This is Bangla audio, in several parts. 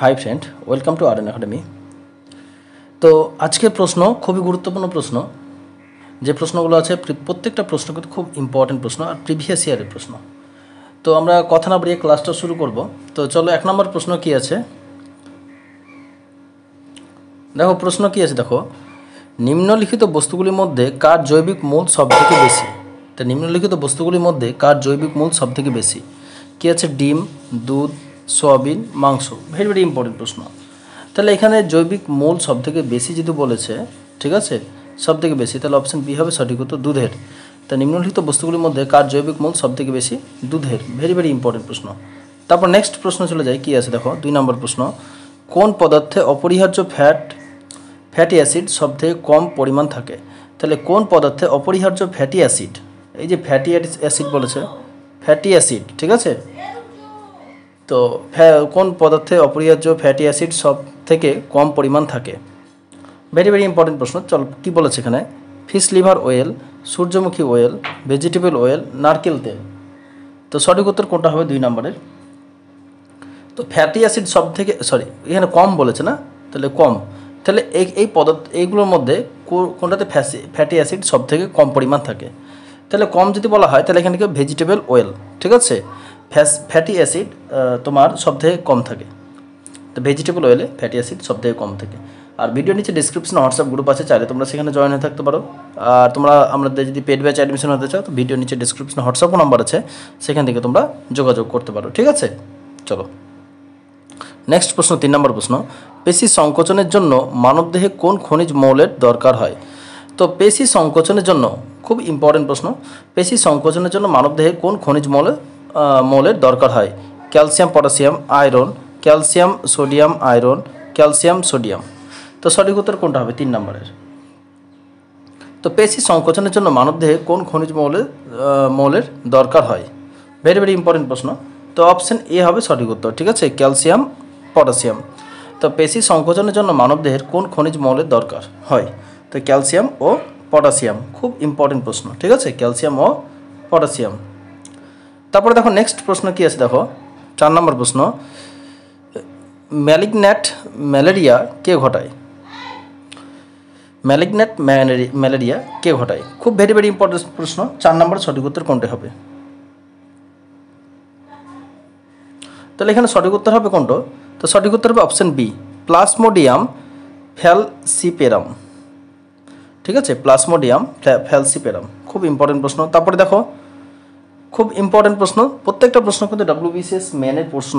Hi friend, welcome to R academy. তো আজকের প্রশ্ন খুবই গুরুত্বপূর্ণ প্রশ্ন। যে প্রশ্নগুলো আছে প্রত্যেকটা প্রশ্ন কিন্তু খুব ইম্পর্টেন্ট প্রশ্ন আর প্রিভিয়াস ইয়ারের প্রশ্ন। তো আমরা কথা না বাড়িয়ে ক্লাসটা শুরু করব। তো চলো 1 নম্বর প্রশ্ন কি আছে দেখো। প্রশ্ন কি আছে দেখো, নিম্নলিখিত বস্তুগুলির মধ্যে কার জৈবিক মূল সবথেকে বেশি? তো নিম্নলিখিত বস্তুগুলির মধ্যে কার জৈবিক মূল সবথেকে বেশি? কি আছে? ডিম, দুধ, সয়াবিন, মাংস। ভেরি ভেরি ইম্পর্টেন্ট প্রশ্ন। তাহলে এখানে জৈবিক মূল সবথেকে বেশি যদি বলেছে, ঠিক আছে, সবথেকে বেশি, তাহলে অপশন বি হবে সঠিক উত্তর, দুধের। তা নিম্নলিখিত বস্তুগুলির মধ্যে কার জৈবিক মূল সবথেকে বেশি? দুধের। ভেরি ভেরি ইম্পর্টেন্ট প্রশ্ন। তারপর নেক্সট প্রশ্ন চলে যায়, কি আছে দেখো 2 নম্বর প্রশ্ন, কোন পদার্থে অপরিহার্য ফ্যাটি অ্যাসিড সবথেকে কম পরিমাণ থাকে? তাহলে কোন পদার্থে অপরিহার্য ফ্যাটি অ্যাসিড, এই যে ফ্যাটি অ্যাসিড বলেছে, ফ্যাটি অ্যাসিড, ঠিক আছে, তো কোন পদার্থে অপরিহার্য ফ্যাটি অ্যাসিড সব থেকে কম পরিমাণ থাকে? ভেরি ভেরি ইম্পর্টেন্ট প্রশ্ন। চল কী বলেছে এখানে, ফিশ লিভার অয়েল, সূর্যমুখী অয়েল, ভেজিটেবল অয়েল, নারকেল তেল। তো সঠিক উত্তর কোনটা হবে 2 নম্বরের? তো ফ্যাটি অ্যাসিড সব থেকে, সরি এখানে কম বলেছে না, তাহলে কম, তাহলে এই পদার্থ এইগুলোর মধ্যে কোনটাতে ফ্যাটি অ্যাসিড সব থেকে কম পরিমাণ থাকে? তাহলে কম যদি বলা হয় তাহলে এখানে কি ভেজিটেবল অয়েল, ঠিক আছে, ফ্যাটি অ্যাসিড তোমার সব থেকে কম থাকে। তো ভেজিটেবল অয়েলে ফ্যাটি অ্যাসিড সব থেকে কম থাকে। আর ভিডিও নিচে ডিসক্রিপশনে হোয়াটসঅ্যাপ গ্রুপ আছে, চাইলে তোমরা সেখানে জয়েন হয়ে থাকতে পারো। আর তোমরা আমাদের যদি পেড ব্যাচ অ্যাডমিশন হতে চাও তো ভিডিও নিচে ডিসক্রিপশনে হোয়াটসঅ্যাপ নাম্বার আছে, সেখান থেকে তোমরা যোগাযোগ করতে পারো, ঠিক আছে। চলো নেক্সট প্রশ্ন, 3 নম্বর প্রশ্ন, পেশি সংকোচনের জন্য মানবদেহে কোন খনিজ মৌলের দরকার হয়? তো পেশি সংকোচনের জন্য, খুব ইম্পর্টেন্ট প্রশ্ন, পেশি সংকোচনের জন্য মানবদেহে কোন খনিজ মৌলের দরকার হয়? Calcium, potassium, iron, calcium, sodium, iron, calcium, sodium. তো সঠিক উত্তর কোনটা হবে 3 নম্বরের? তো পেশি সংকোচনের জন্য মানবদেহে কোন খনিজ মৌলের দরকার হয়? ভেরি ভেরি ইম্পর্টেন্ট প্রশ্ন। তো অপশন এ হবে সঠিক উত্তর, ঠিক আছে, ক্যালসিয়াম, পটাশিয়াম। তো পেশি সংকোচনের জন্য মানবদেহের কোন খনিজ মৌলের দরকার হয়? তো ক্যালসিয়াম ও পটাশিয়াম। খুব ইম্পর্টেন্ট প্রশ্ন, ঠিক আছে, ক্যালসিয়াম ও পটাশিয়াম। তারপরে দেখো নেক্সট প্রশ্ন কি আছে দেখো, 4 নম্বর প্রশ্ন, ম্যালিগন্যান্ট ম্যালেরিয়া কে ঘটায়? ম্যালিগন্যান্ট ম্যালেরিয়া কে ঘটায়? খুব ভেরি ভেরি ইম্পর্টেন্ট প্রশ্ন। 4 নম্বর সঠিক উত্তর কোনটা হবে? তাহলে এখানে সঠিক উত্তর হবে কোনটা? তো সঠিক উত্তর হবে অপশন বি, প্লাজমোডিয়াম ফ্যালসিপেরাম, ঠিক আছে, প্লাজমোডিয়াম ফ্যালসিপেরাম। খুব ইম্পর্টেন্ট প্রশ্ন। তারপরে দেখো খুব ইম্পর্টেন্ট প্রশ্ন, প্রত্যেকটা প্রশ্ন কিন্তু WBCS মেনের প্রশ্ন।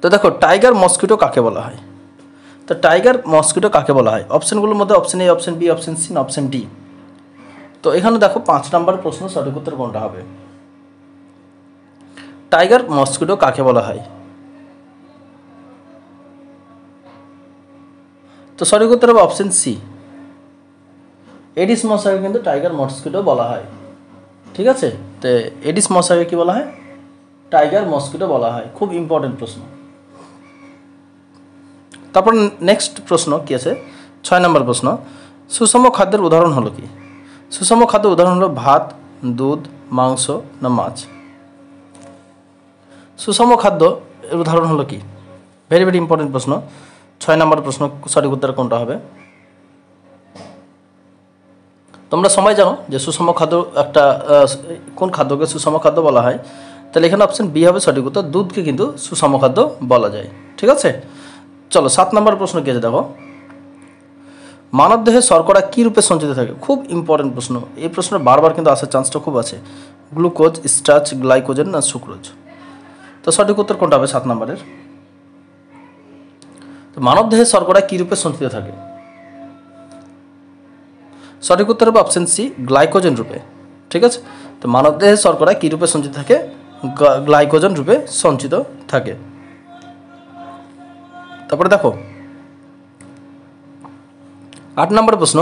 তো দেখো টাইগার মসকিটো কাকে বলা হয়? তো টাইগার মসকিটো কাকে বলা হয়? অপশনগুলোর মধ্যে option A, option B, option C না অপশন ডি? তো এখানে দেখো 5 নম্বর প্রশ্ন, সঠিক উত্তর কোনটা হবে? টাইগার মসকিটো কাকে বলা হয়? তো সঠিক উত্তর হবে অপশন সি, এডিস মশাকে কিন্তু টাইগার মসকিটো বলা হয়, ঠিক আছে। তো এডিস মশাকে কি বলা হয়? টাইগার মসকিটো বলা হয়। খুব ইম্পর্টেন্ট প্রশ্ন। তারপর নেক্সট প্রশ্ন কি আছে, 6 নম্বর প্রশ্ন, সুষম খাদ্যের উদাহরণ হলো কি? সুষম খাদ্যের উদাহরণ হলো ভাত, দুধ, মাংস না মাছ? সুষম খাদ্য এর উদাহরণ হলো কি? ভেরি ভেরি ইম্পর্টেন্ট প্রশ্ন। 6 নম্বর প্রশ্ন, সঠিক উত্তর কোনটা হবে? তোমরা সবাই জানো যে সুষম খাদ্য একটা কোন খাদ্যকে সুষম খাদ্য বলা হয়? তাহলে এখানে অপশন বি হবে সঠিক উত্তর, দুধকে কিন্তু সুষম খাদ্য বলা যায়, ঠিক আছে। চলো 7 নম্বর প্রশ্ন কি আছে দেখো, মানবদেহে শর্করা কী রূপে সঞ্চিত থাকে? খুব ইম্পর্টেন্ট প্রশ্ন। এই প্রশ্নটা বারবার কিন্তু আসার চান্সটা খুব আছে। গ্লুকোজ, স্টার্চ, গ্লাইকোজেন না সুক্রোজ? তো সঠিক উত্তর কোনটা হবে 7 নম্বরের? তো মানবদেহে শর্করা কী রূপে সঞ্চিত থাকে? সঠিক উত্তর হবে অপশন সি, গ্লাইকোজেন রূপে, ঠিক আছে। তো মানবদেহে শর্করা কী রূপে সঞ্চিত থাকে? গ্লাইকোজেন রূপে সঞ্চিত থাকে। তারপরে দেখো 8 নম্বর প্রশ্ন,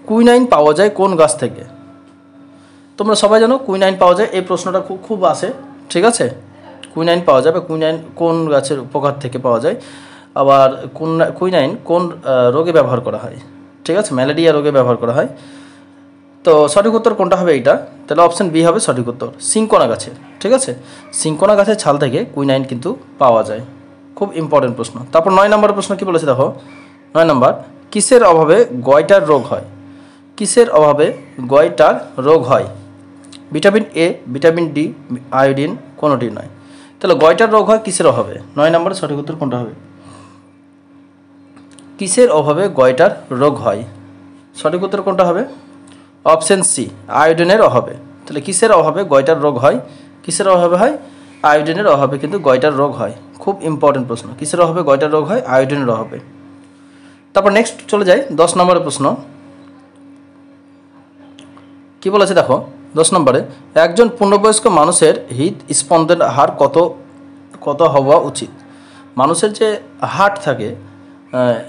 কুইনাইন পাওয়া যায় কোন গাছ থেকে? তোমরা সবাই জানো কুইনাইন পাওয়া যায়, এই প্রশ্নটা খুব আসে, ঠিক আছে। কুইনাইন পাওয়া যাবে, কুইনাইন কোন গাছের উপকার থেকে পাওয়া যায়? আবার কুইনাইন কোন রোগে ব্যবহার করা হয়? ঠিক আছে, ম্যালেরিয়া রোগে ব্যবহার করা হয়। তো সঠিক উত্তর কোনটা হবে এইটা? তাহলে অপশন বি হবে সঠিক উত্তর, সিঙ্কোনা গাছের, ঠিক আছে। সিঙ্কোনা গাছের ছাল থেকে কুইনাইন কিন্তু পাওয়া যায়। খুব ইম্পর্টেন্ট প্রশ্ন। তারপর 9 নম্বরের প্রশ্ন কি বলেছে দেখো, 9 নম্বর, কিসের অভাবে গয়টার রোগ হয়? কিসের অভাবে গয়টার রোগ হয়? Vitamin A, vitamin D, iodine, কোনোটি নয়। তাহলে গয়টার রোগ হয় কিসের অভাবে? 9 নম্বরের সঠিক উত্তর কোনটা হবে? কিসের অভাবে গয়টার রোগ হয়? সঠিক উত্তর কোনটা হবে? অপশন সি, আয়োডিনের অভাবে। তাহলে কিসের অভাবে গয়টার রোগ হয়? কিসের অভাবে হয়? আয়োডিনের অভাবে কিন্তু গয়টার রোগ হয়। খুব ইম্পর্টেন্ট প্রশ্ন, কিসের অভাবে গয়টার রোগ হয়? আয়োডিনের অভাবে। তারপর নেক্সট চলে যাই 10 নম্বরের প্রশ্ন। কি বলেছে দেখো 10 নম্বরে, একজন পূর্ণবয়স্ক মানুষের হৃদস্পন্দনের হার কত হওয়া উচিত? মানুষের যে হার্ট থাকে,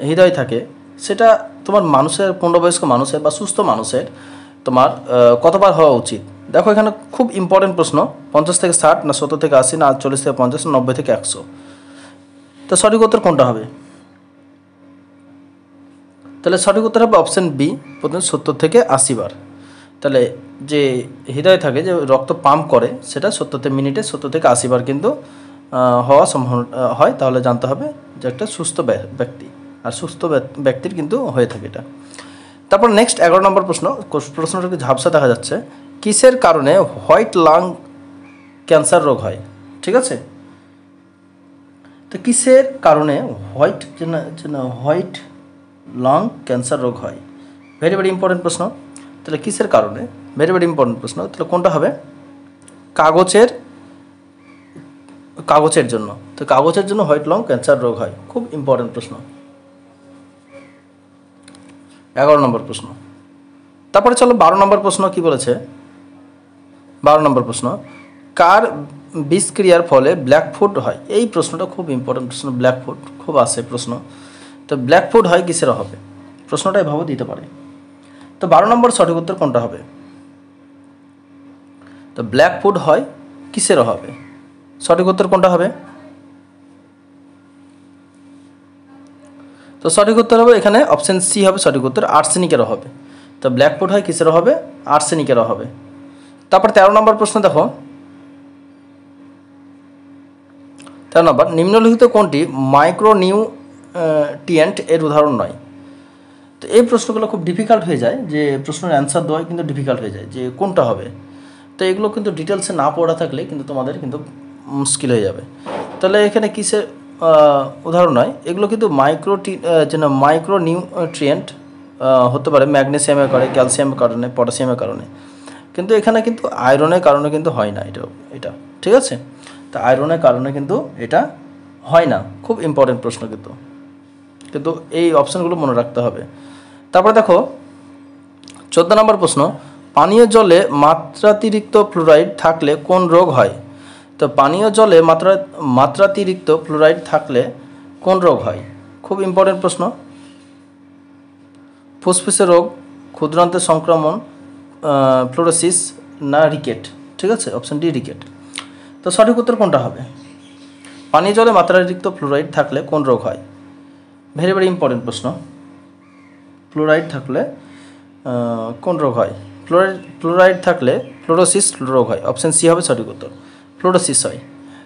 হৃদয় থাকে, সেটা তোমার মানুষের, পূর্ণবয়স্ক মানুষের বা সুস্থ মানুষের তোমার কতবার হওয়া উচিত? দেখো এখানে খুব ইম্পর্টেন্ট প্রশ্ন, 50 থেকে 60 না 70 থেকে 80 না 40 থেকে 50 না 90 থেকে 100। তো সঠিক উত্তর কোনটা হবে? তাহলে সঠিক উত্তর হবে অপশন বি, প্রথমে 70 থেকে 80 বার। তাহলে যে হৃদয় থাকে, যে রক্ত পাম্প করে, সেটা 70 মিনিটে 70 থেকে 80 বার কিন্তু হওয়া সম্ভব হয়। তাহলে জানতে হবে যে একটা সুস্থ ব্যক্তি, আর সুস্থ ব্যক্তির কিন্তু হয়ে থাকে এটা। তারপর নেক্সট 11 নম্বর প্রশ্নটা একটু ঝাপসা দেখা যাচ্ছে। কিসের কারণে হোয়াইট লাং ক্যান্সার রোগ হয়? ঠিক আছে, তো কিসের কারণে হোয়াইট লাং ক্যান্সার রোগ হয়? ভেরি ভেরি ইম্পর্টেন্ট প্রশ্ন। তাহলে কিসের কারণে? ভেরি ভেরি ইম্পর্টেন্ট প্রশ্ন। তাহলে কোনটা হবে? কাগজের জন্য। তো কাগজের জন্য হোয়াইট লাং ক্যান্সার রোগ হয়। খুব ইম্পর্টেন্ট প্রশ্ন। 11 নম্বর প্রশ্ন। তারপরে চলো 12 নম্বর প্রশ্ন কি বলেছে। 12 নম্বর প্রশ্ন, কার বিষক্রিয়ার ফলে ব্ল্যাকফুট হয়? এই প্রশ্নটা খুব ইম্পর্টেন্ট প্রশ্ন। ব্ল্যাকফুট খুব আসে প্রশ্ন। তো ব্ল্যাকফুট হয় কিসের অভাবে? প্রশ্নটা এভাবে দিতে পারে। তো 12 নম্বর সঠিক উত্তর কোনটা হবে? তো ব্ল্যাকফুট হয় কিসের অভাবে? সঠিক উত্তর কোনটা হবে? তো সঠিক উত্তর হবে এখানে অপশন সি হবে সঠিক উত্তর, আর্সেনিকের অভাবে। তো ব্ল্যাকফুট হয় কিসের অভাবে? আর্সেনিকের অভাবে। তারপর 13 নম্বর প্রশ্ন দেখো, 13 নম্বর, নিম্নলিখিত কোনটি মাইক্রোনিউট্রিয়েন্ট এর উদাহরণ নয়? তো এই প্রশ্নগুলো খুব ডিফিকাল্ট হয়ে যায়, যে প্রশ্নের অ্যান্সার দেওয়া কিন্তু ডিফিকাল্ট হয়ে যায় যে কোনটা হবে। তো এগুলো কিন্তু ডিটেলসে না পড়া থাকলে কিন্তু তোমাদের কিন্তু মুশকিল হয়ে যাবে। তাহলে এখানে কিসের উদাহরণ নয়? এগুলো কিন্তু মাইক্রোনিউট্রিয়েন্ট হতে পারে ম্যাগনেসিয়ামের কারণে, ক্যালসিয়ামের কারণে, পটাশিয়ামের কারণে, কিন্তু এখানে কিন্তু আয়রনের কারণে কিন্তু হয় না এটা ঠিক আছে। তো আয়রনের কারণে কিন্তু এটা হয় না। খুব ইম্পর্টেন্ট প্রশ্ন কিন্তু এই অপশানগুলো মনে রাখতে হবে। তারপরে দেখো 14 নম্বর প্রশ্ন, পানীয় জলে মাত্রাতিরিক্ত ফ্লোরাইড থাকলে কোন রোগ হয়? তো পানীয় জলে মাত্রাতিরিক্ত ফ্লোরাইড থাকলে কোন রোগ হয়? খুব ইম্পর্টেন্ট প্রশ্ন। ফুসফুসের রোগ, ক্ষুদ্রান্তের সংক্রমণ, ফ্লোরোসিস না রিকেট? ঠিক আছে, অপশন ডি রিকেট। তো সঠিক উত্তর কোনটা হবে? পানীয় জলে মাত্রাতিরিক্ত ফ্লোরাইড থাকলে কোন রোগ হয়? ভেরি ভেরি ইম্পর্টেন্ট প্রশ্ন। ফ্লোরাইড থাকলে কোন রোগ হয়? ফ্লোরাইড থাকলে ফ্লোরোসিস রোগ হয়। অপশন সি হবে সঠিক উত্তর, ফ্লোরোসিস হয়।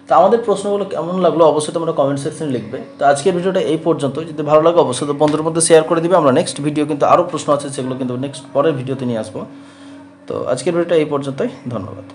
তো আমাদের প্রশ্নগুলো কেমন লাগলো অবশ্যই তোমরা কমেন্ট সেকশনে লিখবে। তো আজকের ভিডিওটা এই পর্যন্ত। যদি ভালো লাগে অবশ্যই তো বন্ধুদের মধ্যে শেয়ার করে দিবে। আমরা নেক্সট ভিডিও কিন্তু আরও প্রশ্ন আছে, সেগুলো কিন্তু নেক্সট পরের ভিডিওতে নিয়ে আসবো। তো আজকের ভিডিওটা এই পর্যন্তই, ধন্যবাদ।